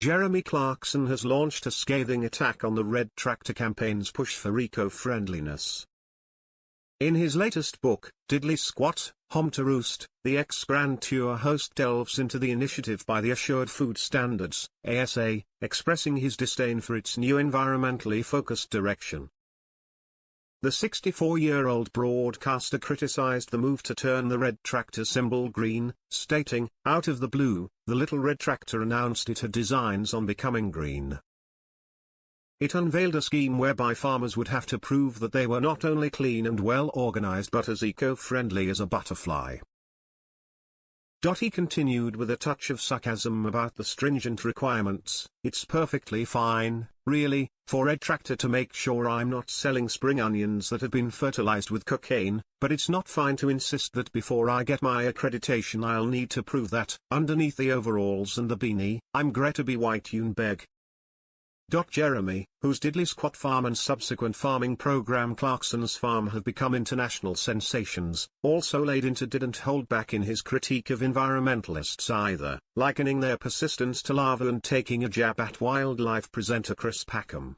Jeremy Clarkson has launched a scathing attack on the Red Tractor campaign's push for eco-friendliness. In his latest book, Diddly Squat, Home to Roost, the ex-Grand Tour host delves into the initiative by the Assured Food Standards, ASA, expressing his disdain for its new environmentally focused direction. The 64-year-old broadcaster criticized the move to turn the Red Tractor symbol green, stating, "Out of the blue, the little Red Tractor announced it had designs on becoming green." It unveiled a scheme whereby farmers would have to prove that they were not only clean and well organized but as eco-friendly as a butterfly. He continued with a touch of sarcasm about the stringent requirements. "It's perfectly fine, really, for Red Tractor to make sure I'm not selling spring onions that have been fertilized with cocaine, but it's not fine to insist that before I get my accreditation I'll need to prove that, underneath the overalls and the beanie, I'm Greta B. White Thunberg." Jeremy, whose Diddly Squat farm and subsequent farming program Clarkson's Farm have become international sensations, also laid into didn't hold back in his critique of environmentalists either, likening their persistence to lava and taking a jab at wildlife presenter Chris Packham.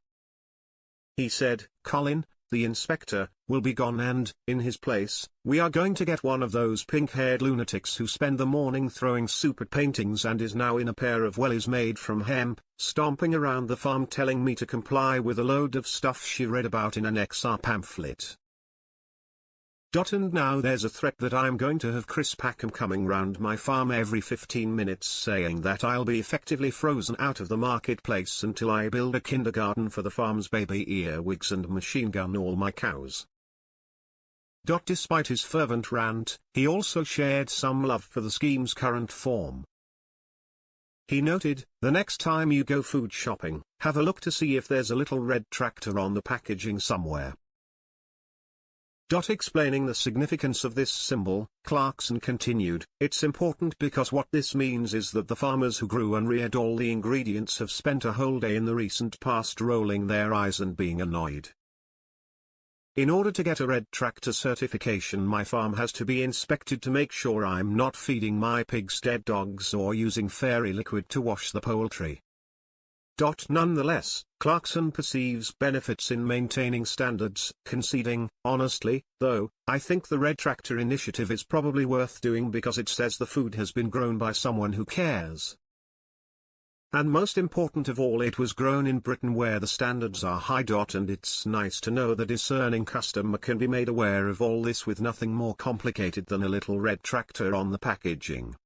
He said, "Colin, the inspector, will be gone and, in his place, we are going to get one of those pink-haired lunatics who spend the morning throwing soup at paintings and is now in a pair of wellies made from hemp, stomping around the farm telling me to comply with a load of stuff she read about in an XR pamphlet." And now there's a threat that I'm going to have Chris Packham coming round my farm every 15 minutes saying that I'll be effectively frozen out of the marketplace until I build a kindergarten for the farm's baby earwigs and machine gun all my cows. Despite his fervent rant, he also shared some love for the scheme's current form. He noted, "The next time you go food shopping, have a look to see if there's a little Red Tractor on the packaging somewhere." Explaining the significance of this symbol, Clarkson continued, "It's important because what this means is that the farmers who grew and reared all the ingredients have spent a whole day in the recent past rolling their eyes and being annoyed. In order to get a Red Tractor certification, my farm has to be inspected to make sure I'm not feeding my pigs dead dogs or using fairy liquid to wash the poultry." Nonetheless, Clarkson perceives benefits in maintaining standards, conceding, "Honestly, though, I think the Red Tractor initiative is probably worth doing because it says the food has been grown by someone who cares. And most important of all, it was grown in Britain where the standards are high. And it's nice to know the discerning customer can be made aware of all this with nothing more complicated than a little Red Tractor on the packaging."